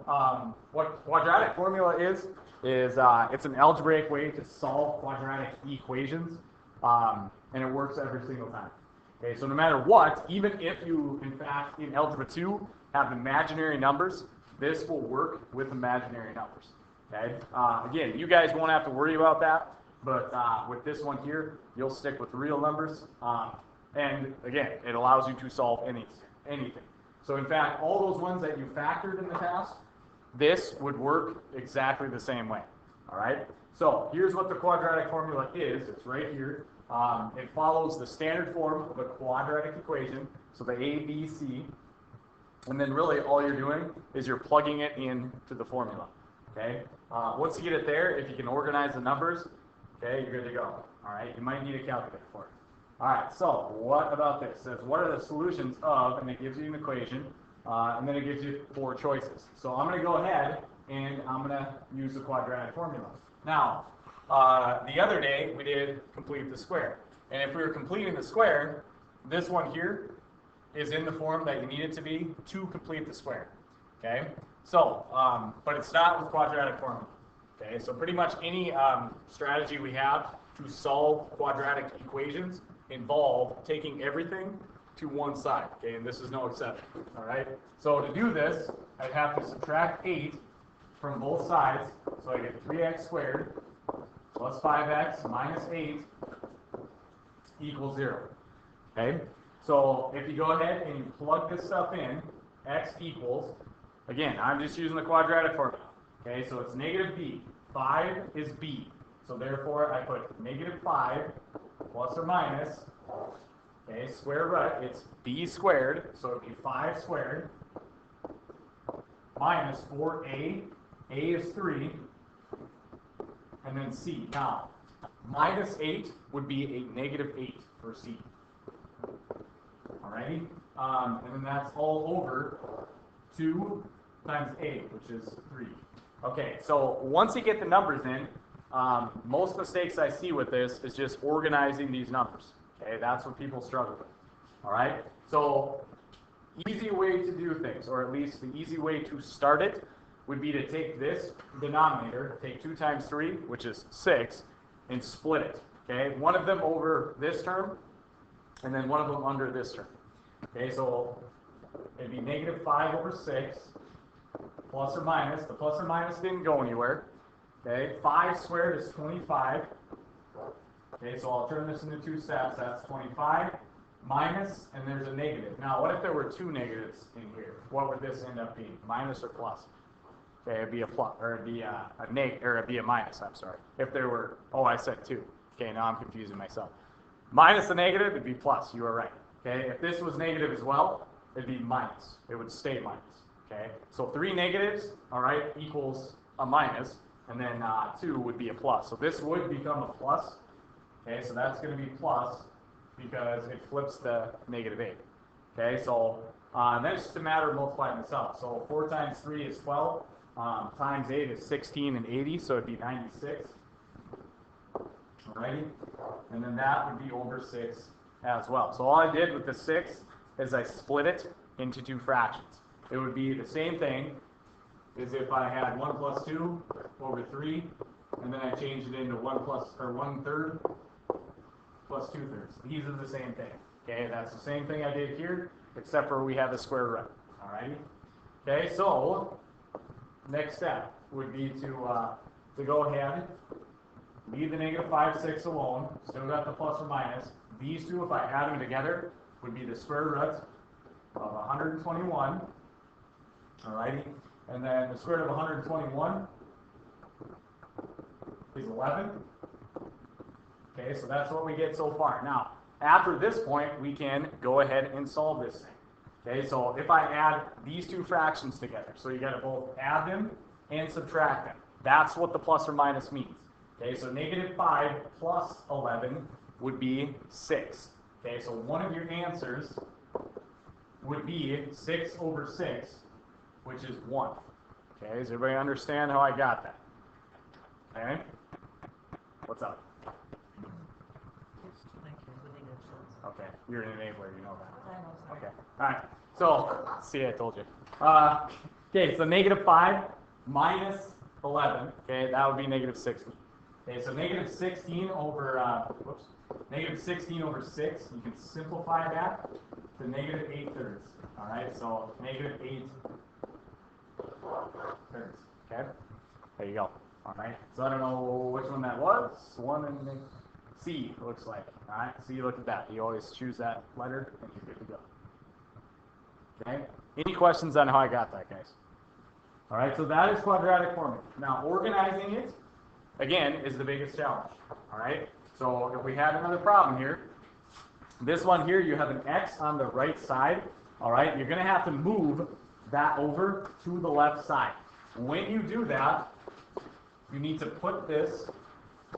what quadratic formula is it's an algebraic way to solve quadratic equations, and it works every single time. Okay, so no matter what, even if you, in fact, in Algebra 2 have imaginary numbers, this will work with imaginary numbers. Okay, again, you guys won't have to worry about that, but with this one here, you'll stick with real numbers, and again, it allows you to solve anything. So in fact, all those ones that you factored in the past, this would work exactly the same way. All right. So here's what the quadratic formula is. It's right here. It follows the standard form of a quadratic equation. So the A, B, C, and then really all you're doing is you're plugging it into the formula. Okay. Once you get it there, if you can organize the numbers, okay, you're good to go. All right. You might need a calculator for it. All right, so what about this? It says, what are the solutions of, and it gives you an equation, and then it gives you 4 choices. So I'm going to go ahead, and I'm going to use the quadratic formula. Now, the other day, we did complete the square. And if we were completing the square, this one here is in the form that you need it to be to complete the square. Okay? So, but it's not with quadratic formula. Okay? So pretty much any strategy we have to solve quadratic equations involve taking everything to one side, okay, and this is no exception, all right? So to do this, I'd have to subtract 8 from both sides, so I get 3x squared plus 5x minus 8 equals 0, okay? So if you go ahead and you plug this stuff in, x equals, again, I'm just using the quadratic formula, okay? So it's negative b, 5 is b, so therefore I put negative 5 plus or minus, okay, square root, it's b squared, so it would be 5 squared, minus 4a, a is 3, and then c. Now, minus 8 would be a negative 8 for c. Alrighty? And then that's all over 2 times a, which is 3. Okay, so once you get the numbers in, most mistakes I see with this is just organizing these numbers. Okay, that's what people struggle with. All right, so easy way to do things, or at least the easy way to start it, would be to take this denominator, take 2 times 3, which is 6, and split it. Okay, one of them over this term, and then one of them under this term. Okay, so it'd be negative 5 over 6, plus or minus. The plus or minus didn't go anywhere. Okay, 5 squared is 25. Okay, so I'll turn this into 2 steps. That's 25 minus, and there's a negative. Now, what if there were 2 negatives in here? What would this end up being? Minus or plus? Okay, it'd be a plus, or it'd be a negative, or it'd be a minus. I'm sorry. If there were, oh, I said 2. Okay, now I'm confusing myself. Minus the negative, it'd be plus. You are right. Okay, if this was negative as well, it'd be minus. It would stay minus. Okay, so 3 negatives, all right, equals a minus. And then 2 would be a plus. So this would become a plus. Okay, so that's going to be plus because it flips the negative 8. Okay, so then it's just a matter of multiplying this out. So 4 times 3 is 12. Times 8 is 16 and 80, so it'd be 96. Alrighty? And then that would be over 6 as well. So all I did with the 6 is I split it into 2 fractions. It would be the same thing is if I had 1 plus 2 over 3, and then I changed it into 1/3 plus 2/3. These are the same thing. Okay, that's the same thing I did here, except for we have the square root. Alrighty. Okay, so next step would be to go ahead, leave the negative 5, 6 alone. Still got the plus or minus. These two, if I add them together, would be the square root of 121. Alrighty. And then the square root of 121 is 11. Okay, so that's what we get so far. Now, after this point, we can go ahead and solve this thing. Okay, so if I add these 2 fractions together, so you got to both add them and subtract them. That's what the plus or minus means. Okay, so negative 5 plus 11 would be 6. Okay, so one of your answers would be 6 over 6, which is 1. Okay, does everybody understand how I got that? Okay? What's up? Okay, you're an enabler, you know that. Okay, all right. So, see, I told you. Okay, so negative 5 minus 11, okay, that would be negative 16. Okay, so negative 16 over, negative 16 over 6, you can simplify that to negative 8/3. All right, so negative 8/3. Okay, there you go. All right, so I don't know which one that was. One in C, looks like. All right, so you look at that. You always choose that letter, and you're good to go. Okay, any questions on how I got that, guys? All right, so that is quadratic formula. Now, organizing it, again, is the biggest challenge. All right, so if we had another problem here, this one here, you have an X on the right side. All right, you're going to have to move that over to the left side. When you do that, you need to put this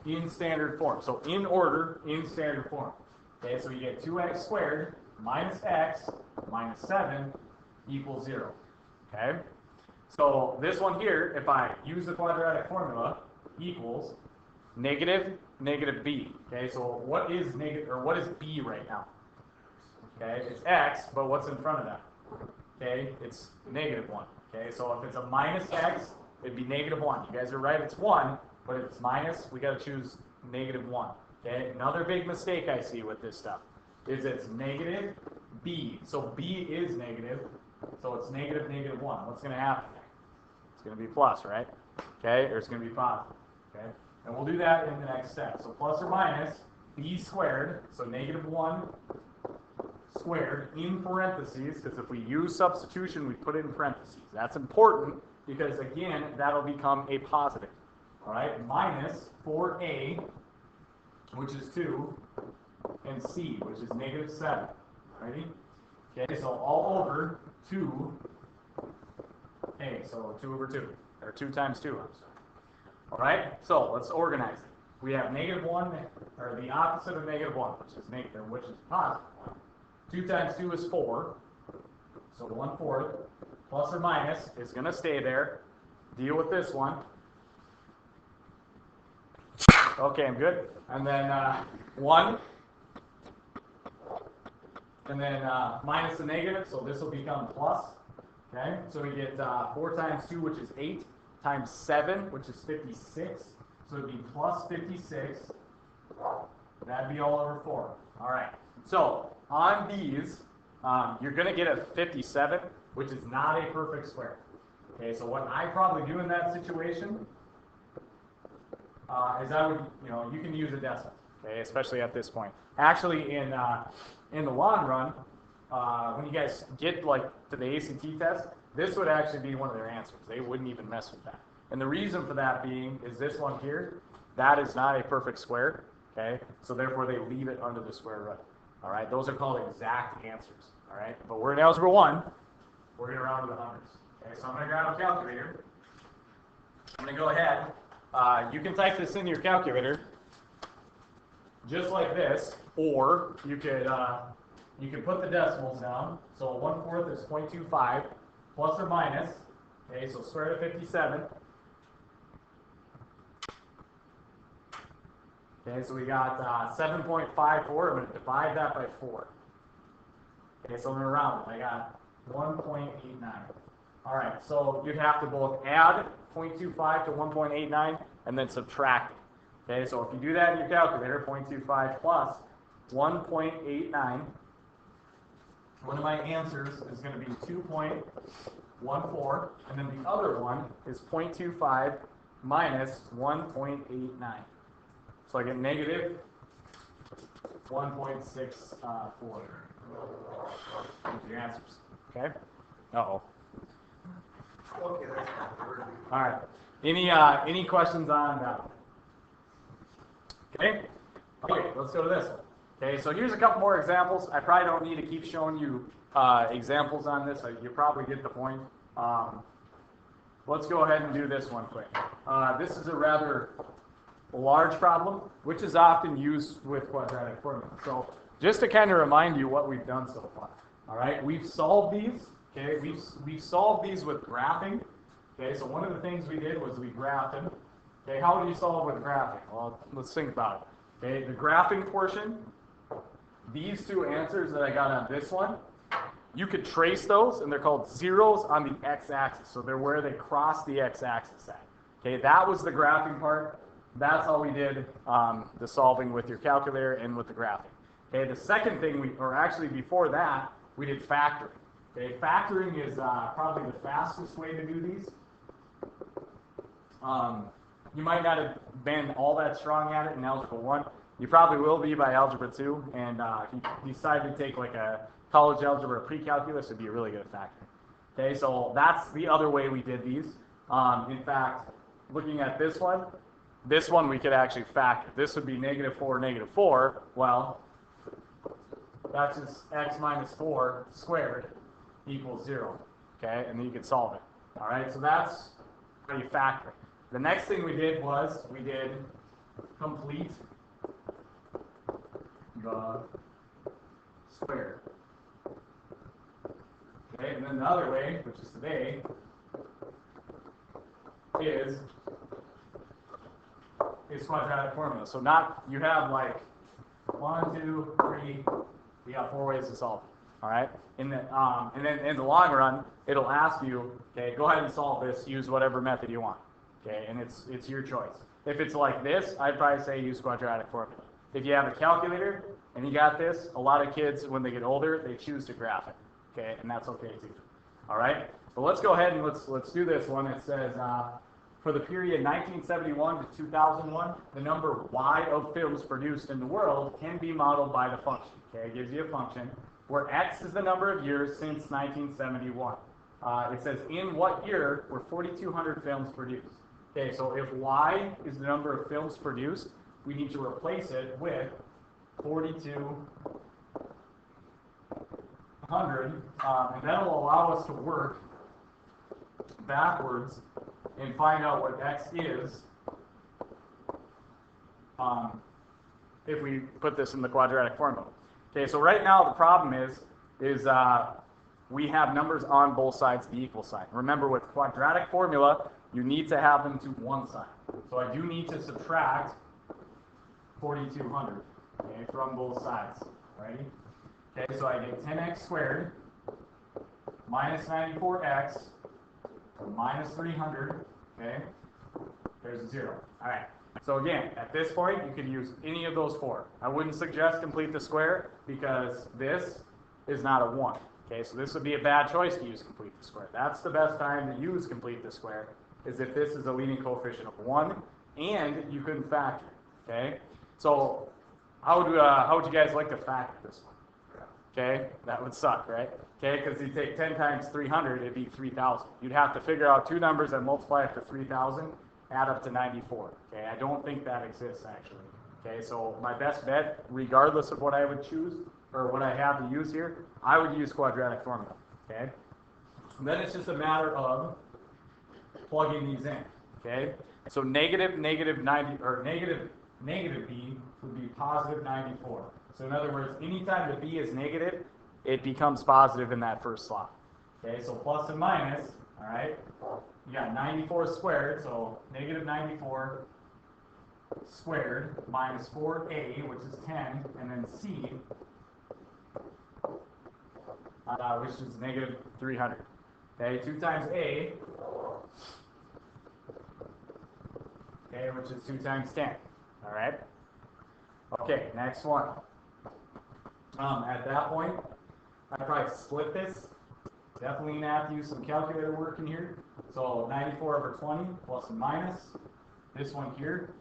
in standard form. So in order, in standard form. Okay, so you get 2x squared minus x minus 7 equals 0. Okay, so this one here, if I use the quadratic formula, equals negative b. Okay, so what is negative, or what is b right now? Okay, it's x, but what's in front of that? Okay, it's negative 1. Okay, so if it's a minus x, it'd be negative 1. You guys are right, it's 1, but if it's minus, we got to choose negative 1. Okay, another big mistake I see with this stuff is it's negative b. So b is negative, so it's negative 1. What's going to happen? It's going to be plus, right? Okay, or it's going to be positive. Okay, and we'll do that in the next step. So plus or minus b squared, so negative 1 squared in parentheses, because if we use substitution, we put it in parentheses. That's important because, again, that'll become a positive. All right, minus 4a, which is 2, and c, which is negative 7. Ready? Okay, so all over 2a, so 2 over 2, or 2 times 2, I'm sorry. All right, so let's organize it. We have negative 1, or the opposite of negative 1, which is positive 1. 2 times 2 is 4, so 1/4, plus or minus is going to stay there. Deal with this one. Okay, I'm good. And then 1, and then minus the negative, so this will become plus. Okay, so we get 4 times 2, which is 8, times 7, which is 56. So it'd be plus 56. That'd be all over 4. All right. So on these, you're going to get a 57, which is not a perfect square. Okay, so what I probably do in that situation is I would, you can use a decimal. Okay, especially at this point. Actually, in the long run, when you guys get to the ACT test, this would actually be one of their answers. They wouldn't even mess with that. And the reason for that being is this one here, that is not a perfect square. Okay, so therefore they leave it under the square root. All right, those are called exact answers. All right, but we're in Algebra 1. We're going to round to the hundreds. Okay, so I'm going to grab a calculator. I'm going to go ahead. You can type this into your calculator just like this, or you can put the decimals down. So 1/4 is 0.25 plus or minus. Okay, so square root of 57. Okay, so we got 7.54. I'm going to divide that by 4. Okay, so I'm going to round it. I got 1.89. All right, so you'd have to both add 0.25 to 1.89 and then subtract it. Okay, so if you do that in your calculator, 0.25 plus 1.89, one of my answers is going to be 2.14, and then the other one is 0.25 minus 1.89. So I get negative 1.64. Your answers. Okay? Uh-oh. Okay, that's not worthy. All right. Any questions on that? Okay? Okay, let's go to this one. Okay, so here's a couple more examples. I probably don't need to keep showing you examples on this. You probably get the point. Let's go ahead and do this one quick. This is a rather large problem, which is often used with quadratic formula. So just to kind of remind you what we've done so far. All right, we've solved these. Okay, we've solved these with graphing. Okay, so one of the things we did was we graphed them. Okay, how do you solve with graphing? Well, let's think about it. Okay, the graphing portion, these two answers that I got on this one, you could trace those, and they're called zeros on the x-axis. So they're where they cross the x-axis at. Okay, that was the graphing part. That's how we did the solving with your calculator and with the graphing. Okay, the second thing, or actually before that, we did factoring. Okay, factoring is probably the fastest way to do these. You might not have been all that strong at it in Algebra 1. You probably will be by Algebra 2, and if you decide to take like a college algebra pre-calculus, it'd be really good at factoring. Okay, so that's the other way we did these. In fact, looking at this one we could actually factor. This would be -4, -4. Well, that's just x minus 4 squared equals 0. Okay, and then you can solve it. All right, so that's how you factor. The next thing we did was we did complete the square. Okay, and then the other way, which is today, is quadratic formula. So not, you have like 1, 2, 3, you got 4 ways to solve it. All right, and then in the long run, it'll ask you, okay, go ahead and solve this. Use whatever method you want. Okay, and it's your choice. If it's like this, I'd probably say use quadratic formula. If you have a calculator and you got this, a lot of kids, when they get older, they choose to graph it. Okay, and that's okay too. All right, but let's go ahead and let's do this one. It says for the period 1971 to 2001, the number y of films produced in the world can be modeled by the function. Okay, it gives you a function where x is the number of years since 1971. It says in what year were 4,200 films produced. Okay, so if y is the number of films produced, we need to replace it with 4,200, and that'll allow us to work backwards and find out what x is if we put this in the quadratic formula. Okay, so right now the problem is we have numbers on both sides of the equal sign. Remember, with quadratic formula, you need to have them to one side. So I do need to subtract 4,200, okay, from both sides. Ready? Okay, so I get 10x squared minus 94x minus 300. Okay, there's a 0. All right. So again, at this point, you can use any of those 4. I wouldn't suggest complete the square because this is not a 1. Okay, so this would be a bad choice to use complete the square. That's the best time to use complete the square, is if this is a leading coefficient of 1 and you couldn't factor. Okay, so how would you guys like to factor this one? Okay, that would suck, right? Okay, because you take 10 times 300, it'd be 3,000. You'd have to figure out 2 numbers and multiply it to 3,000, add up to 94. Okay, I don't think that exists actually. Okay, so my best bet, regardless of what I would choose or what I have to use here, I would use quadratic formula. Okay, and then it's just a matter of plugging these in. Okay, so negative 90 or negative b would be positive 94. So in other words, anytime the b is negative, it becomes positive in that first slot. Okay, so plus and minus, all right, you got 94 squared, so negative 94 squared minus 4a, which is 10, and then c, which is negative 300. Okay, 2 times a, okay, which is 2 times 10. All right. Okay, next one. At that point, I'd probably split this. Definitely gonna have to use some calculator work in here. So 94 over 20 plus and minus this one here.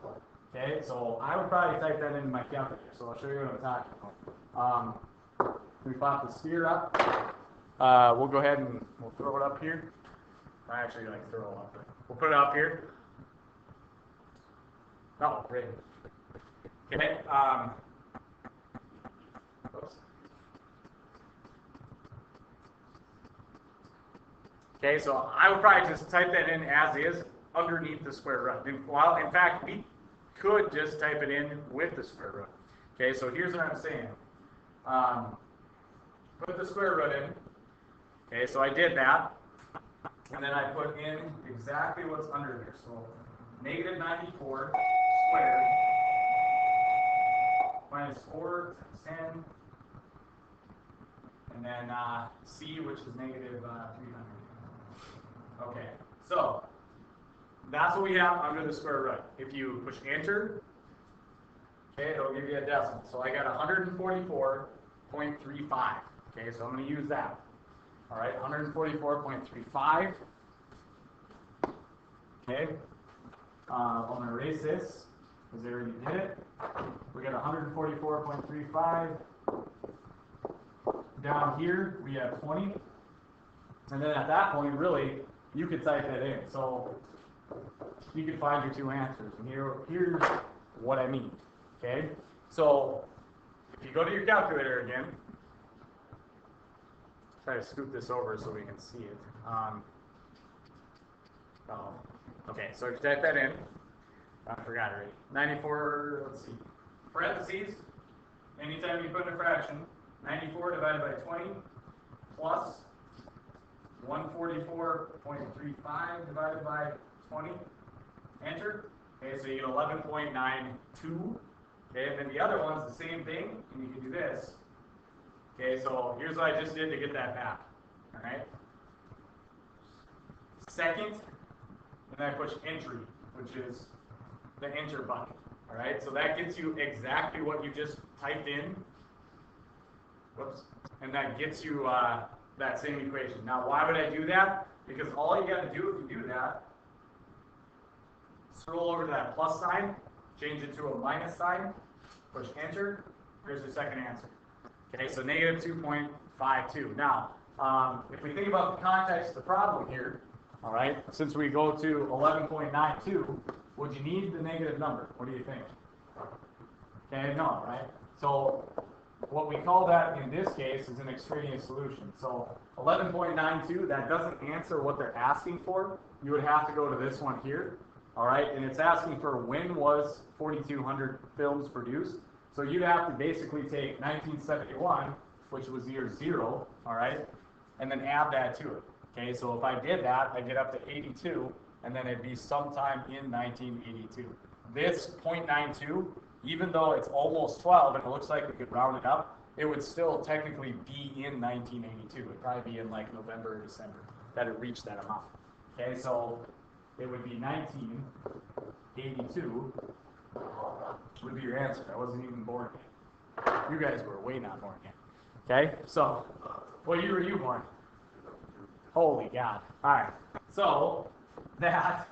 Okay, so I would probably type that into my calculator. So I'll show you what I'm talking about. We pop the sphere up. We'll go ahead and we'll throw it up here. I actually like throw it up there. We'll put it up here. Oh, great. Okay. Okay, so I would probably just type that in as is underneath the square root. Well, in fact, we could just type it in with the square root. Okay, so here's what I'm saying. Put the square root in. Okay, so I did that. And then I put in exactly what's under there. So negative 94 squared minus 4 times 10 and then C, which is negative 300. Okay, so that's what we have under the square root. If you push enter, okay, it'll give you a decimal. So I got 144.35. Okay, so I'm going to use that. All right, 144.35. Okay, I'm going to erase this because I already did it. We got 144.35. Down here, we have 20. And then at that point, really, you could type that in. So you can find your two answers. And here's what I mean. Okay? So if you go to your calculator again, try to scoop this over so we can see it. Okay, so if you type that in, I forgot already. 94, let's see, parentheses, anytime you put in a fraction, 94 divided by 20 plus 144.35 divided by 20, enter. Okay, so you get 11.92. Okay, and then the other one's the same thing, and you can do this. Okay, so here's what I just did to get that back. All right. Second, and then I push entry, which is the enter button. All right, so that gets you exactly what you just typed in. Whoops. And that gets you that same equation. Now, why would I do that? Because all you got to do if you do that, scroll over to that plus sign, change it to a minus sign, push enter. Here's your second answer. Okay, so negative 2.52. Now, if we think about the context of the problem here, all right, since we go to 11.92, would you need the negative number? What do you think? Okay, no, right? So what we call that in this case is an extraneous solution. So 11.92, that doesn't answer what they're asking for. You would have to go to this one here, all right? And it's asking for when was 4,200 films produced. So you'd have to basically take 1971, which was year 0, all right, and then add that to it. Okay, so if I did that, I get up to 82, and then it'd be sometime in 1982. This 0.92, even though it's almost 12, and it looks like we could round it up, it would still technically be in 1982. It'd probably be in like November or December that it reached that amount. Okay, so it would be 1982 would be your answer. I wasn't even born yet. You guys were way not born yet. Okay, so what year were you born? Holy God. All right, so that